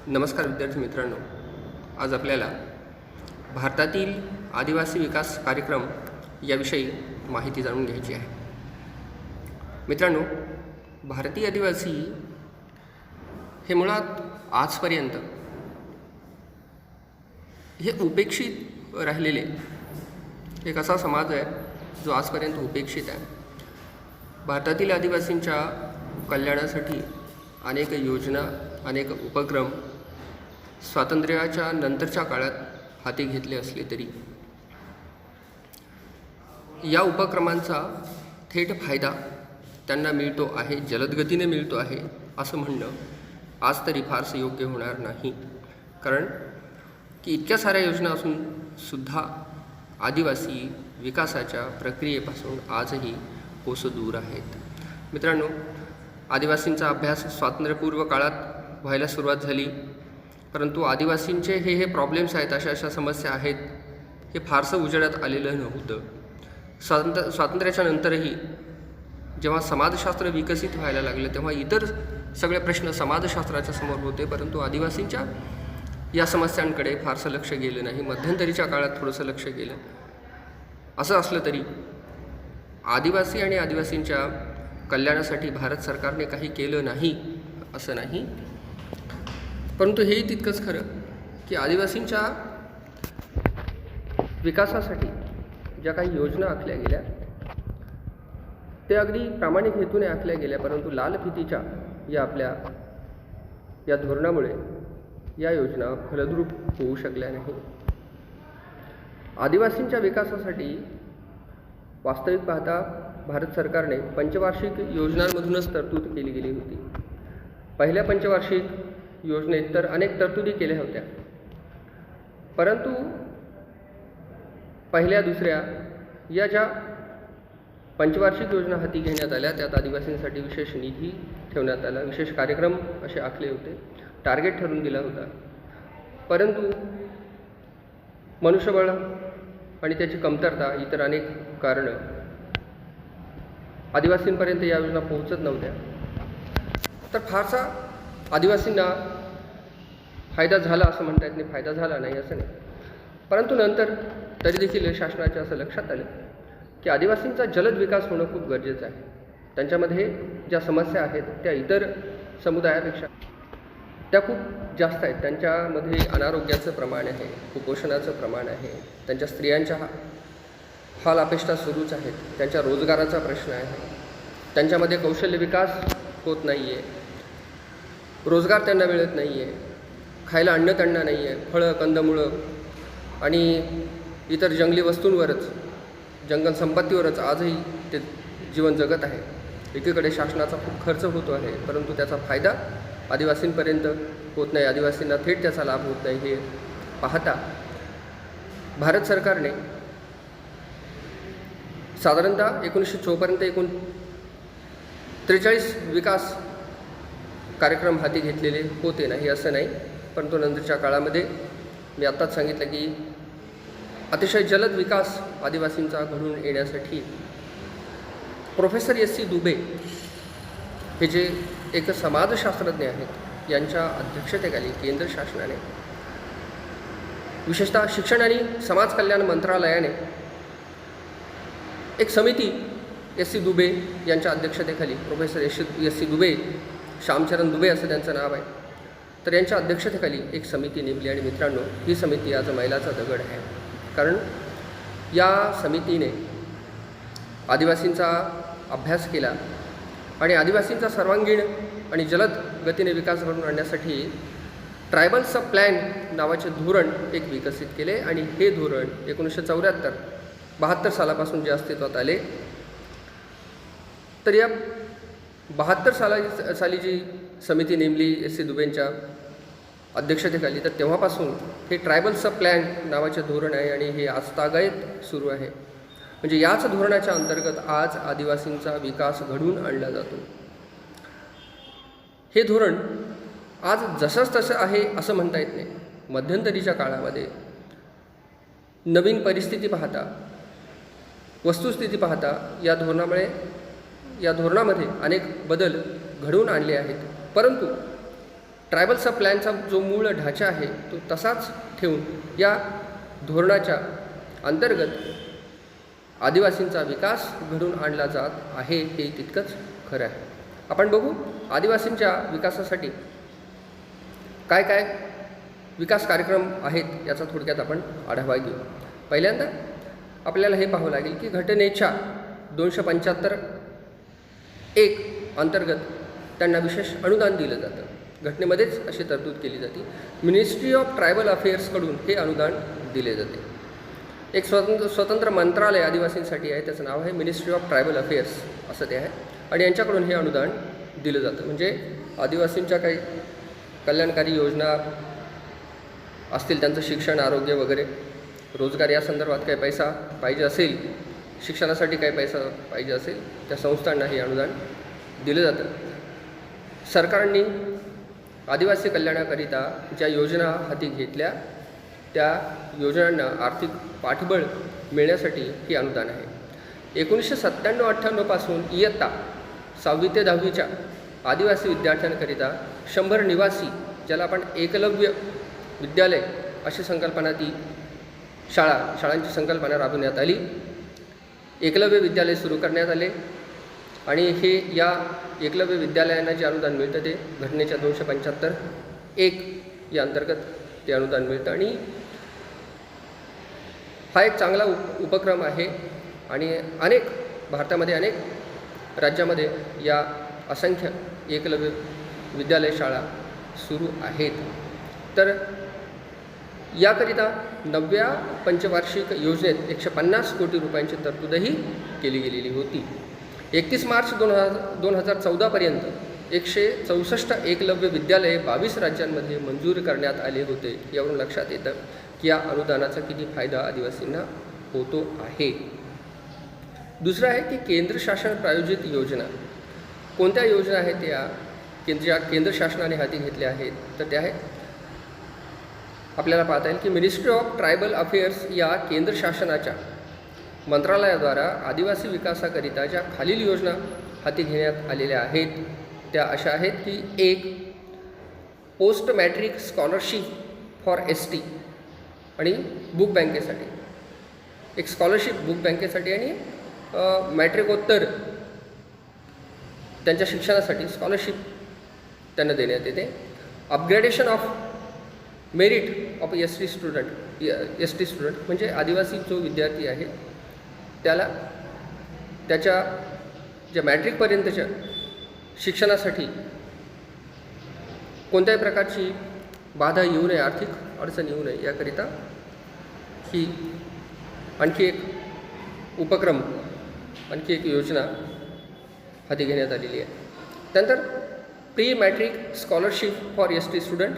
नमस्कार विद्यार्थी मित्रांनो, आज आपल्याला भारतातील आदिवासी विकास कार्यक्रम याविषयी माहिती जाणून घ्यायची आहे. मित्रांनो, भारतीय आदिवासी हे मुळात आजपर्यंत हे उपेक्षित राहिलेले एक असा समाज आहे जो आजपर्यंत उपेक्षित आहे. भारतातील आदिवासींच्या कल्याणासाठी अनेक योजना, अनेक उपक्रम स्वातंत्र्याच्या नंतरच्या काळात हाती घेतले असले तरी या उपक्रमांचा थेट फायदा त्यांना मिळतो आहे, जलदगतीने मिळतो आहे असं म्हणणं आज तरी फारसं योग्य होणार नाही. कारण की इतक्या साऱ्या योजना असून सुद्धा आदिवासी विकासाच्या प्रक्रियेपासून आजही कोस दूर आहेत. मित्रांनो, आदिवासींचा अभ्यास स्वातंत्र्यपूर्व काळात व्हायला सुरुवात झाली, परंतु आदिवासींचे हे प्रॉब्लेम्स आहेत, अशा समस्या आहेत, हे फारसं उजेडात आलेलं नव्हतं. स्वातंत्र्याच्या नंतरही जेव्हा समाजशास्त्र विकसित व्हायला लागलं तेव्हा इतर सगळे प्रश्न समाजशास्त्राच्या समोर होते, परंतु आदिवासींच्या या समस्यांकडे फारसं लक्ष गेलं नाही. मध्यंतरीच्या काळात थोडंसं लक्ष गेलं. असं असलं तरी आदिवासी आणि आदिवासींच्या कल्याणासाठी भारत सरकारने काही केलं नाही असं नाही. परंतु हेही तितकंच खरं की आदिवासींच्या विकासासाठी ज्या काही योजना आखल्या गेल्या ते अगदी प्रामाणिक हेतूने आखल्या गेल्या, परंतु लालफितीच्या या धोरणामुळे या योजना फलद्रूप होऊ शकल्या नाही. आदिवासींच्या विकासासाठी वास्तविक पाहता भारत सरकारने पंचवार्षिक योजनांमधूनच तरतूद केली गेली होती. पहिल्या पंचवार्षिक योजनेत तर अनेक तरतुदी केल्या होत्या, परंतु पहिल्या दुसऱ्या या ज्या पंचवार्षिक योजना हाती घेण्यात आल्या त्यात आदिवासींसाठी विशेष निधी ठेवण्यात आला, विशेष कार्यक्रम असे आखले होते, टार्गेट ठरवून दिला होता. परंतु मनुष्यबळ आणि त्याची कमतरता, इतर अनेक कारणं आदिवासींपर्यंत या योजना पोहोचत नव्हत्या. तर फारसा आदिवासींना फायदा झाला असं म्हणता येत नाही, फायदा झाला नाही असं नाही. परंतु नंतर तरी देखील शासनाच्या असं लक्षात आलं की आदिवासींचा जलद विकास होणं खूप गरजेचं आहे. त्यांच्यामध्ये ज्या समस्या आहेत त्या इतर समुदायापेक्षा त्या खूप जास्त आहेत. त्यांच्यामध्ये अनारोग्याचं प्रमाण आहे, कुपोषणाचं प्रमाण आहे, त्यांच्या स्त्रियांच्या हाल अपेष्टा सुरूच आहेत, त्यांच्या रोजगाराचा प्रश्न आहे, त्यांच्यामध्ये कौशल्य विकास होत नाही आहे, रोजगार त्यांना मिळत नाही आहे, खायला अन्न त्यांना नाही आहे, फळं कंदमुळं आणि इतर जंगली वस्तूंवरच, जंगल संपत्तीवरच आजही ते जीवन जगत आहे. एकीकडे शासनाचा खूप खर्च होतो आहे, परंतु त्याचा फायदा आदिवासींपर्यंत होत नाही, आदिवासींना थेट त्याचा लाभ होत नाही. हे पाहता भारत सरकारने साधारणतः 1904 पर्यंत एकूण 43 विकास कार्यक्रम हाती घेतलेले होते, नाही असं नाही. परंतु नंतरच्या काळामध्ये मी आत्ताच सांगितलं की अतिशय जलद विकास आदिवासींचा घडून येण्यासाठी प्रोफेसर S.C. दुबे हे जे एक समाजशास्त्रज्ञ आहेत यांच्या अध्यक्षतेखाली केंद्र शासनाने, विशेषतः शिक्षण आणि समाज कल्याण मंत्रालयाने एक समिती S.C. दुबे यांच्या अध्यक्षतेखाली, प्रोफेसर S.C. दुबे, श्यामचरण दुबे असं त्यांचं नाव आहे, तर यांच्या अध्यक्षतेखाली एक समिती नेमली. आणि मित्रांनो, ही समिती आज मैलाचा दगड आहे. कारण या समितीने आदिवासींचा अभ्यास केला आणि आदिवासींचा सर्वांगीण आणि जलद गतीने विकास घडवून आणण्यासाठी ट्रायबल सब प्लॅन नावाचे धोरण एक विकसित केले. आणि हे धोरण 1974-72 सालापासून जे अस्तित्वात आले, तर या 72 साली जी समिती नेमली S.C. दुबेंच्या अध्यक्षतेखाली, तर तेव्हापासून हे ट्रायबल सब प्लॅन नावाचे धोरण आहे आणि हे आजतागायत सुरू आहे. म्हणजे याच धोरणाच्या अंतर्गत आज आदिवासींचा विकास घडवून आणला जातो. हे धोरण आज जसंच तसं आहे असं म्हणता येत नाही. मध्यंतरीच्या काळामध्ये नवीन परिस्थिती पाहता, वस्तुस्थिती पाहता या धोरणामध्ये अनेक बदल घडवून आणले आहेत. परंतु ट्रायबल सब प्लॅनचा जो मूळ ढाचा आहे तो तसाच ठेवून या धोरणाच्या अंतर्गत आदिवासींचा विकास घडून आणला जात आहे हे तितकंच खरं आहे. आपण बघू आदिवासींच्या विकासासाठी काय काय विकास कार्यक्रम आहेत याचा थोडक्यात आपण आढावा घेऊ. पहिल्यांदा आपल्याला हे पाहावं लागेल की घटनेच्या 275(1) अंतर्गत त्यांना विशेष अनुदान दिलं जातं. घटनेमध्येच अशी तरतूद केली जाते. मिनिस्ट्री ऑफ ट्रायबल अफेअर्सकडून हे अनुदान दिले जाते. एक स्वतंत्र मंत्रालय आदिवासींसाठी आहे, त्याचं नाव आहे मिनिस्ट्री ऑफ ट्रायबल अफेअर्स असं ते आहे, आणि यांच्याकडून हे अनुदान दिलं जातं. म्हणजे आदिवासींच्या काही कल्याणकारी योजना असतील, त्यांचं शिक्षण, आरोग्य वगैरे, रोजगार या संदर्भात काही पैसा पाहिजे असेल, शिक्षणासाठी काही पैसा पाहिजे असेल, त्या संस्थांना हे अनुदान दिलं जातं. सरकारने आदिवासी कल्याणाकरिता ज्या योजना हाती घेतल्या त्या योजनांना आर्थिक पाठबळ मिळण्यासाठी हे अनुदान आहे. 1997-98 पासून इयत्ता 6वी ते 10वीच्या आदिवासी विद्यार्थ्यांकरिता 100 निवासी, ज्याला आपण एकलव्य विद्यालय अशी संकल्पना, ती शाळांची संकल्पना राबवण्यात आली. एकलव्य विद्यालय सुरू करण्यात आले आणि हे या एकलव्य विद्यालयांना जे अनुदान मिळतं ते घटनेच्या 275(1) या अंतर्गत ते अनुदान मिळतं. आणि हा एक चांगला उपक्रम आहे आणि भारतामध्ये अनेक राज्यामध्ये या असंख्य एकलव्य विद्यालय शाळा सुरू आहेत. तर याकरिता 9व्या पंचवार्षिक योजनेत 150 कोटी रुपयांची तरतूदही केली गेलेली होती. 31 मार्च 2014पर्यंत 164 एकलव्य विद्यालये 22 राज्यांमध्ये मंजूर करण्यात आले होते. यावरून लक्षात येतं की या अनुदानाचा किती फायदा आदिवासींना होतो आहे. दुसरं आहे की केंद्र शासन प्रायोजित योजना. कोणत्या योजना आहेत त्या ज्या केंद्र शासनाने हाती घेतल्या आहेत तर त्या आहेत, आपल्याला पाहता येईल की मिनिस्ट्री ऑफ ट्रायबल अफेअर्स या केंद्र शासनाच्या मंत्रालयाद्वारा आदिवासी विकासाकरिता ज्या खालील योजना हाती घेण्यात आलेल्या आहेत त्या अशा आहेत की 1. Post matric scholarship for ST आणि बुक बँकेसाठी, एक स्कॉलरशिप बुक बँकेसाठी आणि मॅट्रिकोत्तर त्यांच्या शिक्षणासाठी स्कॉलरशिप त्यांना देण्यात येते. Upgradation of merit of ST student म्हणजे आदिवासी जो विद्यार्थी आहे त्याला त्याच्या ज्या मॅट्रिकपर्यंतच्या शिक्षणासाठी कोणत्याही प्रकारची बाधा येऊ नये, आर्थिक अडचण येऊ नये याकरिता ही आणखी एक उपक्रम, आणखी एक योजना हाती घेण्यात आलेली आहे. त्यानंतर pre matric scholarship for ST student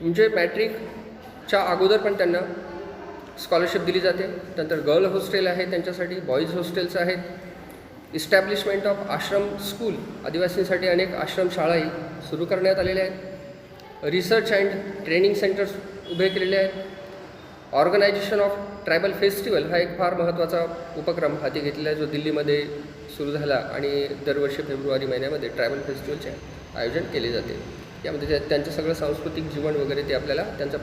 म्हणजे मॅट्रिकच्या अगोदर पण त्यांना स्कॉलरशिप दिली जाते. त्यानंतर गर्ल हॉस्टेल आहे त्यांच्यासाठी, बॉईज हॉस्टेल्स आहेत. इस्टॅब्लिशमेंट ऑफ आश्रम स्कूल, आदिवासींसाठी अनेक आश्रमशाळाही सुरू करण्यात आलेल्या आहेत. रिसर्च अँड ट्रेनिंग सेंटर्स उभे केलेले आहेत. ऑर्गनायझेशन ऑफ ट्रायबल फेस्टिवल हा एक फार महत्त्वाचा उपक्रम हाती घेतलेला आहे जो दिल्लीमध्ये सुरू झाला आणि दरवर्षी फेब्रुवारी महिन्यामध्ये ट्रायबल फेस्टिवलचे आयोजन केले जाते. यामध्ये त्यांचं सगळं सांस्कृतिक जीवन वगैरे ते आपल्याला त्यांचं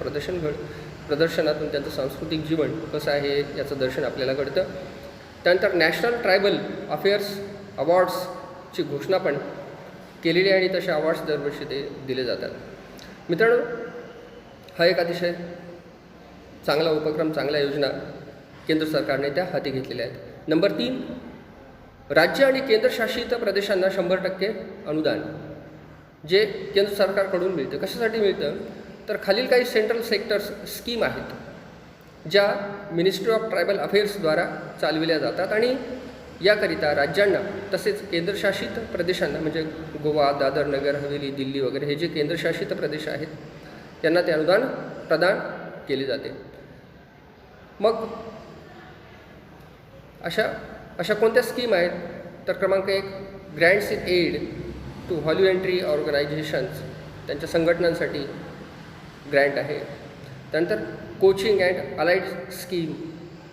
प्रदर्शनातून त्यांचं सांस्कृतिक जीवन कसं आहे याचं दर्शन आपल्याला घडतं. त्यानंतर नॅशनल ट्रायबल अफेअर्स अवॉर्ड्सची घोषणा पण केलेली आहे आणि तसे अवॉर्ड्स दरवर्षी ते दिले जातात. मित्रांनो, हा एक अतिशय चांगला उपक्रम, चांगल्या योजना केंद्र सरकारने त्या हाती घेतलेल्या आहेत. नंबर 3, राज्य आणि केंद्रशासित प्रदेशांना 100% अनुदान जे केंद्र सरकारकडून मिळतं. कशासाठी मिळतं तर खालील काही सेंट्रल सेक्टर्स स्कीम आहेत ज्या मिनिस्ट्री ऑफ ट्रायबल अफेअर्सद्वारा चालविल्या जातात आणि याकरिता राज्यांना तसेच केंद्रशासित प्रदेशांना म्हणजे गोवा, दादर, नगर हवेली, दिल्ली वगैरे हे जे केंद्रशासित प्रदेश आहेत त्यांना ते अनुदान प्रदान केले जाते. मग अशा कोणत्या स्कीम आहेत तर क्रमांक 1, grants in aid to voluntary organisations, त्यांच्या संघटनांसाठी ग्रँट आहे. त्यानंतर कोचिंग अँड अलाइड स्कीम,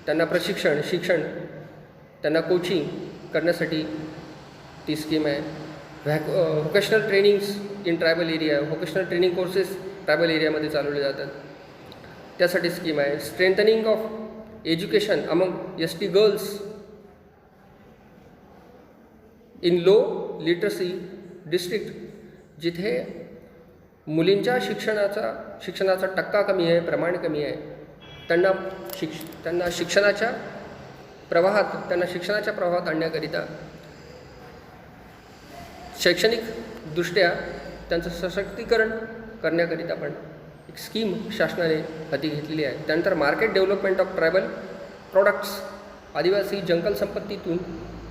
त्यांना शिक्षण त्यांना कोचिंग करण्यासाठी ती स्कीम आहे. Vocational trainings in tribal area, vocational training courses tribal एरियामध्ये चालवले जातात, त्यासाठी स्कीम आहे. Strengthening of education among ST girls in low literacy district, जिथे मुलींच्या शिक्षणाचा टक्का कमी आहे, प्रमाण कमी आहे, त्यांना शिक्षणाच्या प्रवाहात आणण्याकरिता शैक्षणिकदृष्ट्या त्यांचं सशक्तीकरण करण्याकरिता पण एक स्कीम शासनाने हाती घेतलेली आहे. त्यानंतर market development of tribal products, आदिवासी जंगल संपत्तीतून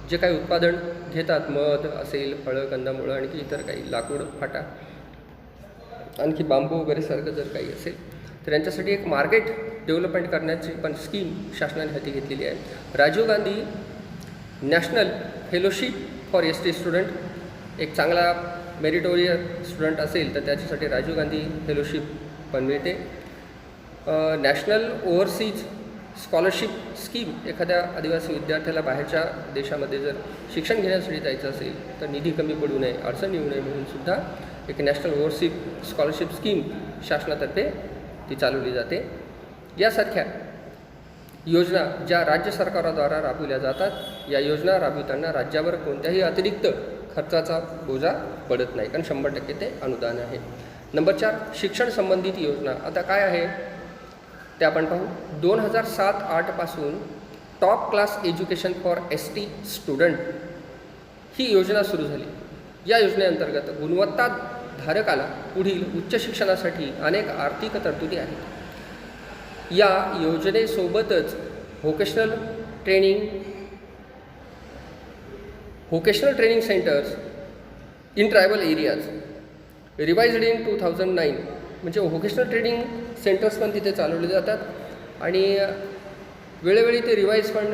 जे काही उत्पादन घेतात, मध असेल, फळं, कंदमुळं, आणखी इतर काही लाकूड, फाटा, आणखी बांबू वगैरे सारखं जर काही असेल तर यांच्यासाठी एक मार्केट डेव्हलपमेंट करण्याची पण स्कीम शासनाने हाती घेतलेली आहे. Rajiv Gandhi national fellowship for ST student, एक चांगला मेरिटोरियस स्टुडंट असेल तर त्याच्यासाठी राजीव गांधी फेलोशिप पण मिळते. नॅशनल ओव्हरसीज स्कॉलरशिप स्कीम, एखाद्या आदिवासी विद्यार्थ्याला बाहेरच्या देशामध्ये जर शिक्षण घेण्यासाठी जायचं असेल तर निधी कमी पडू नये, अडचण येऊ नये म्हणून सुद्धा एक नॅशनल ओव्हरसीज स्कॉलरशिप स्कीम शासनातर्फे ती चालवली जाते. यासारख्या योजना ज्या राज्य सरकाराद्वारा राबविल्या जातात, या योजना राबविताना राज्यावर कोणत्याही अतिरिक्त खर्चाचा बोजा पडत नाही, कारण 100% ते अनुदान आहे. नंबर 4, शिक्षण संबंधित योजना. आता काय आहे ते आपण पाहू. 2007-08 पासून top class education for ST student ही योजना सुरू झाली. या योजनेअंतर्गत गुणवत्ताधारकाला पुढील उच्च शिक्षणासाठी अनेक आर्थिक तरतुदी आहेत. या योजनेसोबतच vocational training centres in tribal areas revised in 2009, म्हणजे व्होकेशनल ट्रेनिंग सेंटर्स पण तिथे चालवले जातात आणि वेळोवेळी ते रिवाईज पण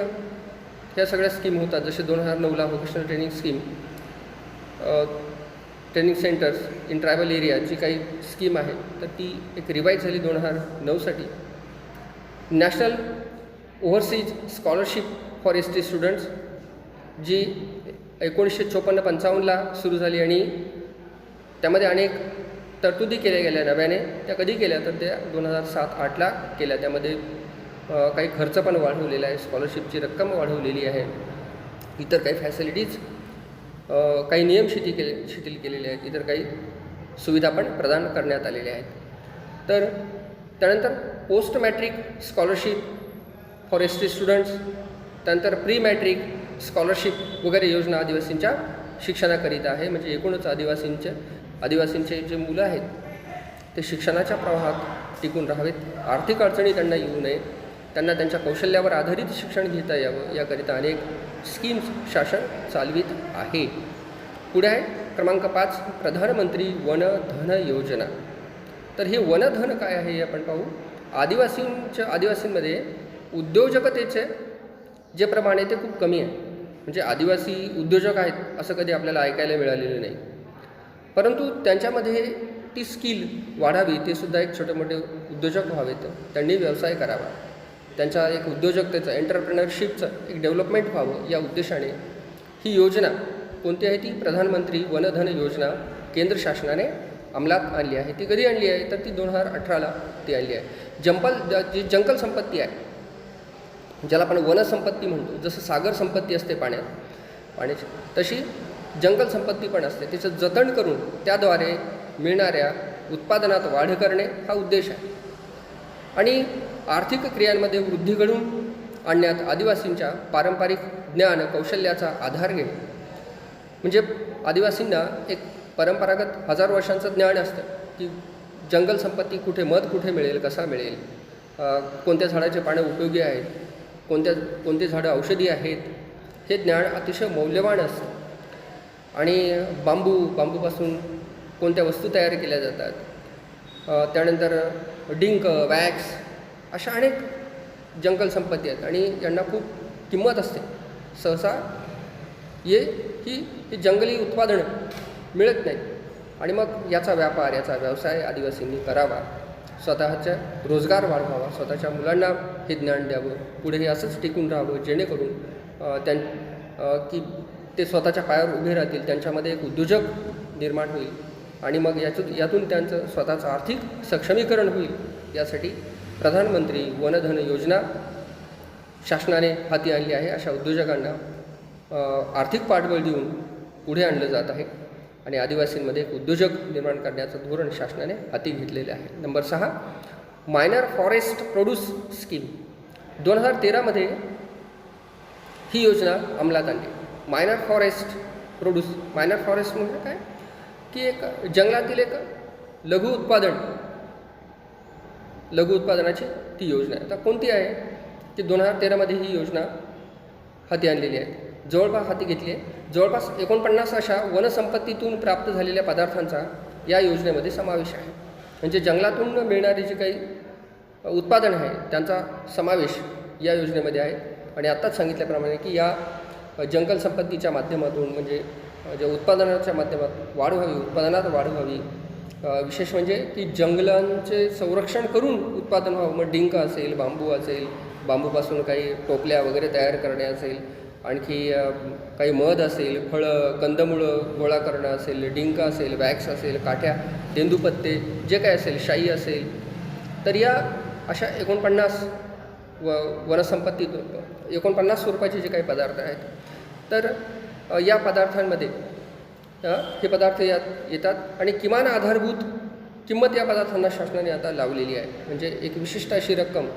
ह्या सगळ्या स्कीम होतात. जसे 2009ला vocational training scheme, training centres in tribal area जी काही स्कीम आहे तर ती एक रिवाईज झाली 2009साठी. National overseas scholarship for ST students जी 1954-55ला सुरू झाली आणि त्यामध्ये अनेक तरतुदी केल्या गेल्या नव्याने. त्या कधी केल्या तर त्या 2007-08ला केल्या. त्यामध्ये काही खर्च पण वाढवलेला आहे, स्कॉलरशिपची रक्कम वाढवलेली आहे, इतर काही फॅसिलिटीज, काही नियम शिथिल केलेले आहेत, इतर काही सुविधा पण प्रदान करण्यात आलेल्या आहेत. तर त्यानंतर post matric scholarship for ST students, त्यानंतर प्री मॅट्रिक स्कॉलरशिप वगैरे योजना आदिवासींच्या शिक्षणाकरिता आहे. म्हणजे एकूणच आदिवासींचे जे मुलं आहेत ते शिक्षणाच्या प्रवाहात टिकून राहावेत, आर्थिक अडचणी त्यांना येऊ नये, त्यांना त्यांच्या कौशल्यावर आधारित शिक्षण घेता यावं, याकरिता अनेक स्कीम्स शासन चालवित आहे. पुढे आहे क्रमांक 5, प्रधानमंत्री वन धन योजना. तर हे वनधन काय आहे हे आपण पाहू. आदिवासींमध्ये उद्योजकतेचे जे प्रमाण आहे ते खूप कमी आहे. म्हणजे आदिवासी उद्योजक आहेत असं कधी आपल्याला ऐकायला मिळालेलं नाही, परंतु त्यांच्यामध्ये ती स्किल वाढावी, ते सुद्धा एक छोटे मोठे उद्योजक व्हावेत, त्यांनी व्यवसाय करावा, त्यांच्या एक उद्योजकतेचं एंटरप्रेनरशिपचं एक डेव्हलपमेंट व्हावं या उद्देशाने ही योजना कोणती आहे ती प्रधानमंत्री वनधन योजना केंद्र शासनाने अंमलात आणली आहे. ती कधी आणली आहे तर ती 2018ला ती आणली आहे. जी जंगल संपत्ती आहे ज्याला आपण वनसंपत्ती म्हणतो, जसं सागर संपत्ती असते पाण्याची, तशी जंगल संपत्ती पण असते. तिचं जतन करून त्याद्वारे मिळणाऱ्या उत्पादनात वाढ करणे हा उद्देश आहे आणि आर्थिक क्रियांमध्ये वृद्धी घडवून आणण्यात आदिवासींच्या पारंपरिक ज्ञान कौशल्याचा आधार घेणे. म्हणजे आदिवासींना एक परंपरागत 1000 वर्षांचं ज्ञान असतं की जंगल संपत्ती कुठे, मध कुठे मिळेल, कसा मिळेल, कोणत्या झाडाचे पानं उपयोगी आहेत, कोणते झाडं औषधी आहेत, हे ज्ञान अतिशय मौल्यवान असतं. आणि बांबूपासून कोणत्या वस्तू तयार केल्या जातात, त्यानंतर डिंक, वॅक्स, अशा अनेक जंगल संपत्ती आहेत आणि यांना खूप किंमत असते. सहसा ही जंगली उत्पादनं मिळत नाही आणि मग याचा व्यापार, याचा व्यवसाय आदिवासींनी करावा, स्वतःचा रोजगार वाढवावा, स्वतःच्या मुलांना हे ज्ञान द्यावं, पुढे हे असंच टिकून राहावं, जेणेकरून की ते स्वतःच्या पायावर उभे राहतील, त्यांच्यामध्ये एक उद्योजक निर्माण होईल आणि मग यातून त्यांचं स्वतःचं आर्थिक सक्षमीकरण होईल. यासाठी प्रधानमंत्री वनधन योजना शासनाने हाती आणली आहे. अशा उद्योजकांना आर्थिक पाठबळ देऊन पुढे आणलं जात आहे आणि आदिवासींमध्ये एक उद्योजक निर्माण करण्याचं धोरण शासनाने हाती घेतलेले आहे. Number 6, minor forest produce scheme. 2013मध्ये ही योजना अंमलात आणली. Minor forest produce, minor forest म्हणजे काय की एक जंगलातील एक लघु उत्पादनाची ती योजना आहे. आता कोणती आहे की 2013मध्ये ही योजना हाती आणलेली आहे, हाती घेतली आहे. जवळपास 49 अशा वनसंपत्तीतून प्राप्त झालेल्या पदार्थांचा या योजनेमध्ये समावेश आहे. म्हणजे जंगलातून मिळणारी जी काही उत्पादन आहे त्यांचा समावेश या योजनेमध्ये आहे. आणि आत्ताच सांगितल्याप्रमाणे की या जंगल संपत्तीच्या माध्यमातून म्हणजे जे उत्पादनाच्या माध्यमातून उत्पादनात वाढ व्हावी. विशेष म्हणजे की जंगलांचे संरक्षण करून उत्पादन व्हावं. मग डिंक असेल, बांबू असेल, बांबूपासून काही टोपल्या वगैरे तयार करणे असेल, आणखी काही मध असेल, फळं, कंदमुळं गोळा करणं असेल, डिंक असेल, वॅक्स असेल, काठ्या, तेंदूपत्ते जे काय असेल, शाई असेल. तर या अशा 49 वनसंपत्तीतून 49 स्वरूपाचे जे काही पदार्थ आहेत, तर या पदार्थांमध्ये हे पदार्थ यात येतात आणि किमान आधारभूत किंमत या पदार्थांना शासनाने आता लावलेली आहे. म्हणजे एक विशिष्ट अशी रक्कम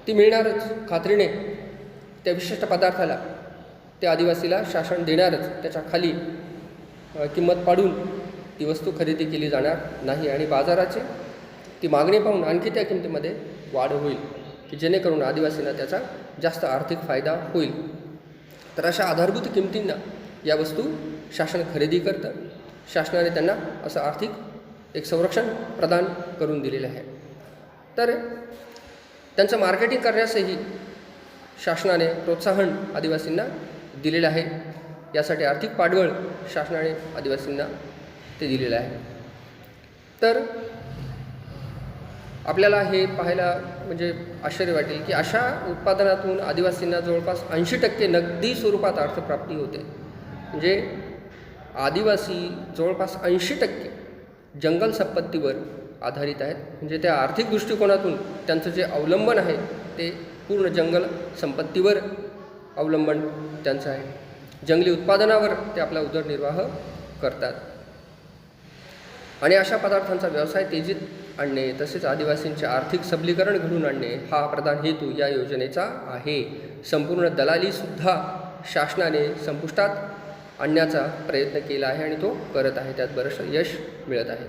ती मिळणारच खात्रीने त्या विशिष्ट पदार्थाला, त्या आदिवासीला शासन देणारच. त्याच्या खाली किंमत पाडून ती वस्तू खरेदी केली जाणार नाही आणि बाजाराची ती मागणी पाहून आणखी त्या किमतीमध्ये वाढ होईल की जेणेकरून आदिवासींना त्याचा जास्त आर्थिक फायदा होईल. तर अशा आधारभूत किमतींना या वस्तू शासन खरेदी करतं. शासनाने त्यांना असं आर्थिक एक संरक्षण प्रदान करून दिलेलं आहे. तर त्यांचं मार्केटिंग करण्यासही शासनाने प्रोत्साहन आदिवासींना दिलेलं आहे. यासाठी आर्थिक पाठबळ शासनाने आदिवासींना ते दिलेलं आहे. तर आपल्याला हे पाहायला म्हणजे आश्चर्य वाटेल की अशा उत्पादनातून आदिवासींना जवळपास 80% नगदी स्वरूपात अर्थप्राप्ती होते. म्हणजे आदिवासी जवळपास 80% जंगल संपत्तीवर आधारित आहेत. म्हणजे त्या आर्थिक दृष्टिकोनातून त्यांचं जे अवलंबन आहे ते पूर्ण जंगल संपत्तीवर अवलंबन त्यांचं आहे. जंगली उत्पादनावर ते आपला उदरनिर्वाह करतात. आणि अशा पदार्थांचा व्यवसाय तेजीत आणणे तसेच आदिवासींचे आर्थिक सबलीकरण घडवून आणणे हा प्रधान हेतू या योजनेचा आहे. संपूर्ण दलालीसुद्धा शासनाने संपुष्टात आणण्याचा प्रयत्न केला आहे आणि तो करत आहे. त्यात बरंचसं यश मिळत आहे.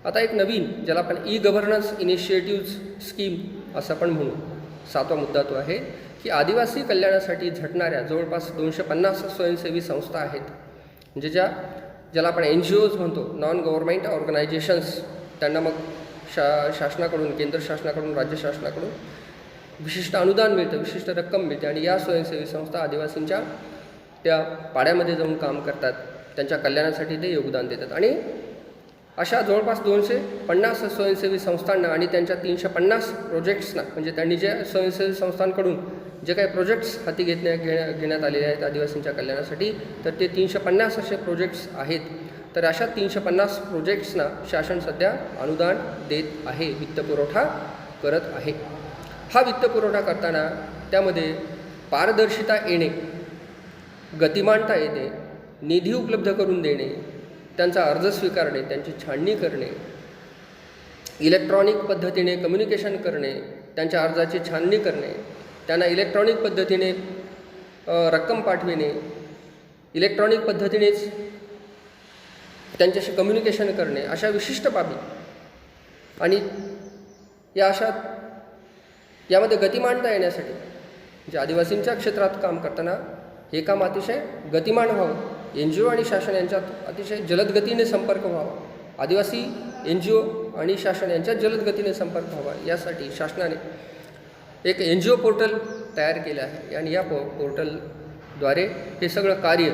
आता एक नवीन ज्याला आपण ई-गव्हर्नन्स इनिशिएटिव्ज स्कीम असं पण म्हणू, 7वा मुद्दा तो आहे की आदिवासी कल्याणासाठी झटणाऱ्या जवळपास 250 स्वयंसेवी संस्था आहेत. म्हणजे ज्याला आपण NGOज म्हणतो, नॉन गव्हर्नमेंट ऑर्गनायझेशन्स. त्यांना मग शासनाकडून, केंद्र शासनाकडून, राज्य शासनाकडून विशिष्ट अनुदान मिळतं, विशिष्ट रक्कम मिळते आणि या स्वयंसेवी संस्था आदिवासींच्या त्या पाड्यामध्ये जाऊन काम करतात. त्यांच्या कल्याणासाठी ते योगदान देतात. आणि अशा जवळपास 250 स्वयंसेवी संस्थांना आणि त्यांच्या 350 प्रोजेक्ट्सना, म्हणजे त्यांनी जे स्वयंसेवी संस्थांकडून जे काही प्रोजेक्ट्स हाती घेण्यात आलेले आहेत आदिवासींच्या कल्याणासाठी, तर ते 350 असे प्रोजेक्ट्स आहेत. तर अशा 350 प्रोजेक्ट्सना शासन सध्या अनुदान देत आहे, वित्तपुरवठा करत आहे. हा वित्तपुरवठा करताना त्यामध्ये पारदर्शिता येणे, गतिमानता येणे, निधी उपलब्ध करून देणे, त्यांचा अर्ज स्वीकारणे, त्यांची छाननी करणे, इलेक्ट्रॉनिक पद्धतीने कम्युनिकेशन करणे, त्यांच्या अर्जाची छाननी करणे, त्यांना इलेक्ट्रॉनिक पद्धतीने रक्कम पाठविणे, इलेक्ट्रॉनिक पद्धतीनेच त्यांच्याशी कम्युनिकेशन करणे, अशा विशिष्ट बाबी. आणि यामध्ये गतिमानता येण्यासाठी म्हणजे आदिवासींच्या क्षेत्रात काम करताना हे काम अतिशय गतिमान व्हावं, NGO आणि शासन यांच्यात अतिशय जलद गतीने संपर्क व्हावा, आदिवासी NGO आणि शासन यांच्यात जलद गतीने संपर्क व्हावा, यासाठी शासनाने एक NGO पोर्टल तयार केलं आहे. आणि या पोर्टलद्वारे हे सगळं कार्य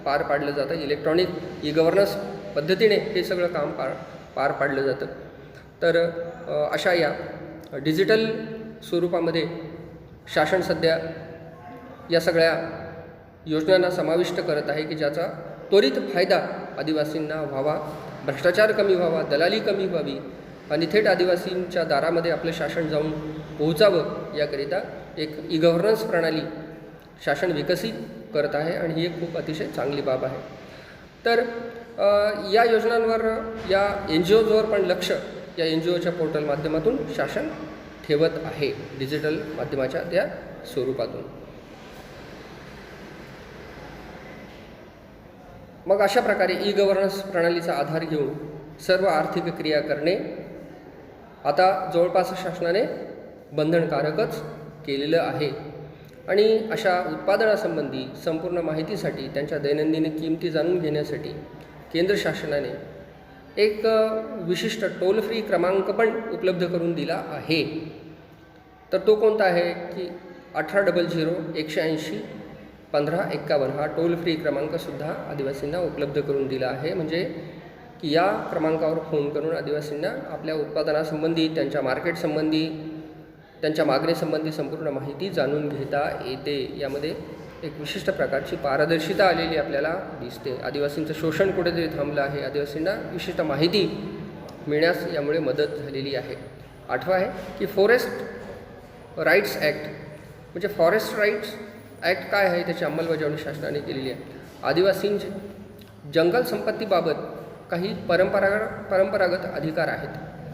पार पाडलं जातं. इलेक्ट्रॉनिक ई-गव्हर्नन्स पद्धतीने हे सगळं काम पार पाडलं जातं. तर अशा या डिजिटल स्वरूपामध्ये शासन सध्या या सगळ्या योजनांना समाविष्ट करत आहे की ज्याचा त्वरित फायदा आदिवासींना व्हावा, भ्रष्टाचार कमी व्हावा, दलाली कमी व्हावी आणि थेट आदिवासींच्या दारामध्ये आपलं शासन जाऊन पोहोचावं याकरिता एक ई-गव्हर्नन्स प्रणाली शासन विकसित करत आहे आणि ही एक खूप अतिशय चांगली बाब आहे. तर या योजनांवर, या NGOजवर पण लक्ष या NGOच्या पोर्टल माध्यमातून शासन ठेवत आहे, डिजिटल माध्यमाच्या त्या स्वरूपातून. मग अशा प्रकारे ई-गव्हर्नन्स प्रणालीचा आधार घेऊन सर्व आर्थिक क्रिया करणे आता जवळपास शासनाने बंधनकारकच केलेलं आहे. आणि अशा उत्पादनासंबंधी संपूर्ण माहितीसाठी, त्यांच्या दैनंदिन किमती जाणून घेण्यासाठी केंद्र शासनाने एक विशिष्ट टोल फ्री क्रमांक पण उपलब्ध करून दिला आहे. तर तो कोणता आहे की 1800-180-1551 हा टोल फ्री क्रमांकसुद्धा आदिवासींना उपलब्ध करून दिला आहे. म्हणजे की या क्रमांकावर फोन करून आदिवासींना आपल्या उत्पादनासंबंधी, त्यांच्या मार्केटसंबंधी, त्यांच्या मागणीसंबंधी संपूर्ण माहिती जाणून घेता येते. यामध्ये एक विशिष्ट प्रकारची पारदर्शिता आलेली आपल्याला दिसते. आदिवासींचं शोषण कुठेतरी थांबलं आहे, आदिवासींना विशिष्ट माहिती मिळण्यास यामुळे मदत झालेली आहे. 8वं आहे की फॉरेस्ट राईट्स ॲक्ट. म्हणजे फॉरेस्ट राईट्स ॲक्ट काय आहे, त्याची अंमलबजावणी शासनाने केलेली आहे. आदिवासींचे जंगल संपत्तीबाबत काही परंपरागत अधिकार आहेत.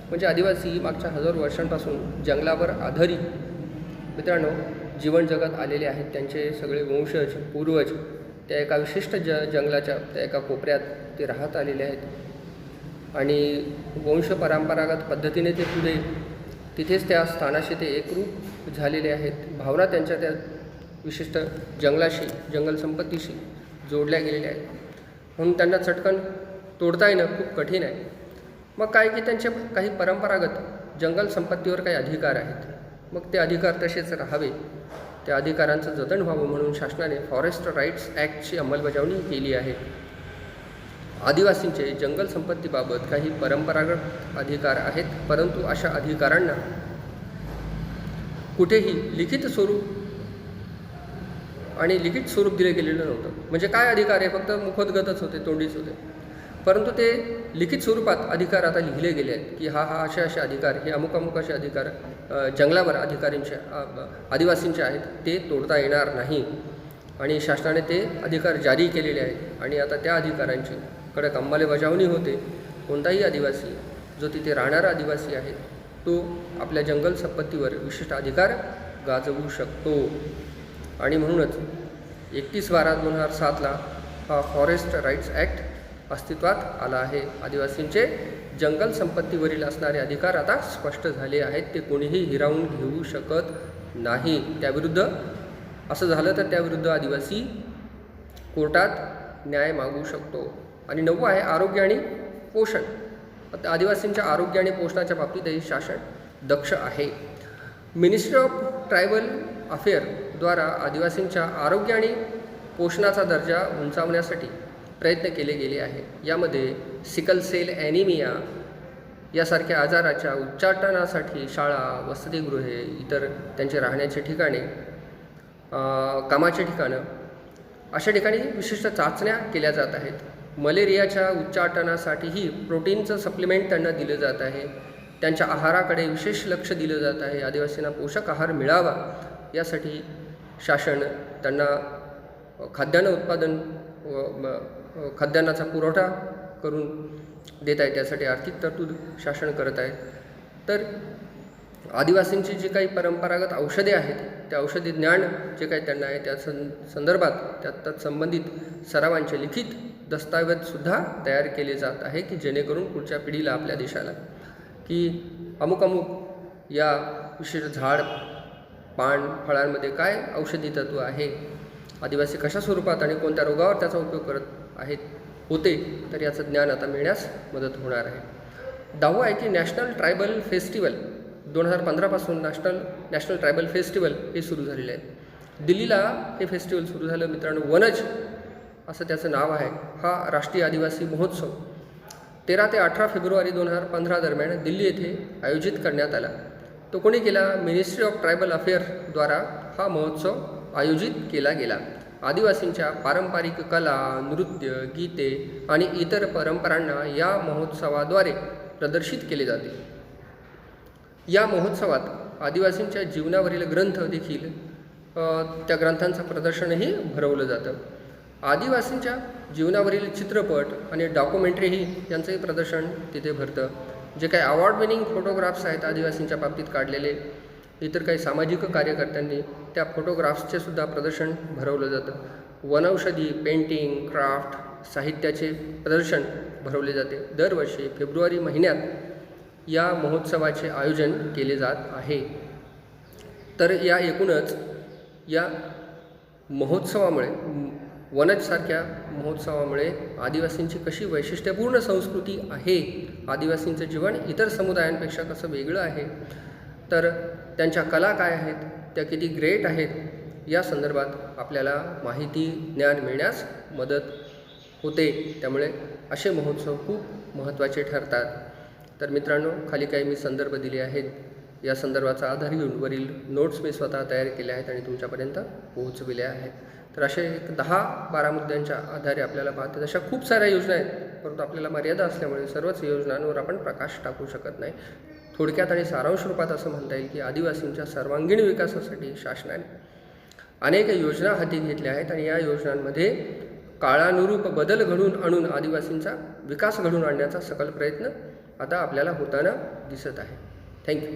म्हणजे आदिवासी मागच्या हजारो वर्षांपासून जंगलावर आधारित मित्रांनो जीवन जगत आलेले आहेत. त्यांचे सगळे वंशज, पूर्वज त्या एका विशिष्ट जंगलाच्या त्या एका कोपऱ्यात ते राहत आलेले आहेत आणि वंश परंपरागत पद्धतीने ते पुढे तिथेच त्या स्थानाशी ते एकरूप झालेले आहेत. भावना त्यांच्या त्या विशिष्ट जंगलाशी, जंगल संपत्तीशी जोडल्या गेलेल्या आहेत. म्हणून त्यांना चटकन तोडता येणं खूप कठीण आहे. मग काय की त्यांचे काही परंपरागत जंगल संपत्तीवर काही अधिकार आहेत. मग ते अधिकार तसेच राहावे, त्या अधिकारांचं जतन व्हावं म्हणून शासनाने फॉरेस्ट राईट्स ॲक्टची अंमलबजावणी केली आहे. आदिवासींचे जंगल संपत्तीबाबत काही परंपरागत अधिकार आहेत, परंतु अशा अधिकारांना कुठेही लिखित स्वरूप दिले गेलेलं नव्हतं. म्हणजे काय अधिकार आहे, फक्त मुखोद्गतच होते, तोंडीच होते. परंतु ते लिखित स्वरूपात अधिकार आता लिहिले गेले आहेत की हा असे अधिकार, हे अमुक असे अधिकार जंगलावर आदिवासींचे आहेत, ते तोडता येणार नाही. आणि शासनाने ते अधिकार जारी केलेले आहेत आणि आता त्या अधिकारांची कडक अंमलबजावणी होते. कोणताही आदिवासी जो तिथे राहणारा आदिवासी आहे तो आपल्या जंगल संपत्तीवर विशिष्ट अधिकार गाजवू शकतो. आणि म्हणूनच 31/12/2007 हा फॉरेस्ट राईट्स ॲक्ट अस्तित्वात आला आहे. आदिवासींचे जंगल संपत्तीवरील असणारे अधिकार आता स्पष्ट झाले आहेत. ते कोणीही हिरावून घेऊ शकत नाही. त्याविरुद्ध असं झालं तर त्याविरुद्ध आदिवासी कोर्टात न्याय मागू शकतो. आणि 9वं आहे आरोग्य आणि पोषण. आता आदिवासींच्या आरोग्य आणि पोषणाच्या बाबतीतही शासन दक्ष आहे. मिनिस्ट्री ऑफ ट्रायबल अफेअरद्वारा आदिवासींच्या आरोग्य आणि पोषणाचा दर्जा उंचावण्यासाठी प्रयत्न केले गेले आहे. यामध्ये सिकल सेल ॲनिमिया यासारख्या आजाराच्या उच्चाटनासाठी शाळा, वसतिगृहे, इतर त्यांचे राहण्याचे ठिकाणे, कामाचे ठिकाणं अशा ठिकाणी विशिष्ट चाचण्या केल्या जात आहेत. मलेरियाच्या उच्चाटनासाठीही प्रोटीनचं सप्लिमेंट त्यांना दिलं जात आहे. त्यांच्या आहाराकडे विशेष लक्ष दिलं जात आहे. आदिवासींना पोषक आहार मिळावा यासाठी शासन त्यांना खाद्यान्नाचा पुरवठा करून देत आहे. त्यासाठी आर्थिक तरतूद शासन करत आहे. तर आदिवासींची जी काही परंपरागत औषधे आहेत, त्या औषधी ज्ञान जे काही त्यांना आहे त्या संदर्भात त्यात संबंधित सरावांचे लिखित दस्तावेजसुद्धा तयार केले जात आहे की जेणेकरून पुढच्या पिढीला, आपल्या देशाला की अमुक या विशिष्ट झाड, पान, फळांमध्ये काय औषधी तत्व आहे, आदिवासी कशा स्वरूपात आणि कोणत्या रोगावर त्याचा उपयोग करत होते, तर याचं ज्ञान आता मिळण्यास मदत होणार आहे. 10वं आहे की नॅशनल ट्रायबल फेस्टिवल 2015पासून नॅशनल ट्रायबल फेस्टिवल हे सुरू झालेले आहे. दिल्लीला हे फेस्टिवल सुरू झालं मित्रांनो. वनज असं त्याचं नाव आहे. हा राष्ट्रीय आदिवासी महोत्सव 13 ते 18 फेब्रुवारी 2015 दरम्यान दिल्ली येथे आयोजित करण्यात आला. तो कोणी केला? मिनिस्ट्री ऑफ ट्रायबल अफेअर्सद्वारा हा महोत्सव आयोजित केला गेला. आदिवासींच्या पारंपरिक कला, नृत्य, गीते आणि इतर परंपरांना या महोत्सवाद्वारे प्रदर्शित केले जाते. या महोत्सवात आदिवासींच्या जीवनावरील ग्रंथ देखील त्या ग्रंथांचं प्रदर्शनही भरवलं जातं. आदिवासींच्या जीवनावरील चित्रपट आणि डॉक्युमेंटरीही यांचंही प्रदर्शन तिथे भरतं. जे काही अवॉर्ड विनिंग फोटोग्राफ्स आहेत आदिवासींच्या बाबतीत काढलेले, इतर काही सामाजिक कार्यकर्त्यांनी त्या फोटोग्राफ्सचे सुद्धा प्रदर्शन भरवलं जातं. वनौषधी, पेंटिंग, क्राफ्ट, साहित्याचे प्रदर्शन भरवले जाते. दरवर्षी फेब्रुवारी महिन्यात या महोत्सवाचे आयोजन केले जात आहे. तर या एकूणच या महोत्सवामुळे, वनजसारख्या महोत्सवामुळे आदिवासींची कशी वैशिष्ट्यपूर्ण संस्कृती आहे, आदिवासींचं जीवन इतर समुदायांपेक्षा कसं वेगळं आहे, तर त्यांच्या कला काय आहेत, त्या किती ग्रेट आहेत, या संदर्भात आपल्याला माहिती, ज्ञान मिळण्यास मदत होते. त्यामुळे असे महोत्सव खूप महत्त्वाचे ठरतात. तर मित्रांनो, खाली काही मी संदर्भ दिले आहेत. या संदर्भाचा आधार घेऊन वरील नोट्स मी स्वतः तयार केल्या आहेत आणि तुमच्यापर्यंत पोहोचविल्या आहेत. तर असे 10-12 मुद्द्यांच्या आधारे आपल्याला पाहतात. अशा खूप साऱ्या योजना आहेत, परंतु आपल्याला मर्यादा असल्यामुळे सर्वच योजनांवर आपण प्रकाश टाकू शकत नाही. थोडक्यात आणि सारांश रूपात असं म्हणता येईल की आदिवासींच्या सर्वांगीण विकासासाठी शासनाने अनेक योजना हाती घेतल्या आहेत आणि या योजनांमध्ये काळानुरूप बदल घडवून आणून आदिवासींचा विकास घडवून आणण्याचा सकल प्रयत्न आता आपल्याला होताना दिसत आहे. थँक्यू.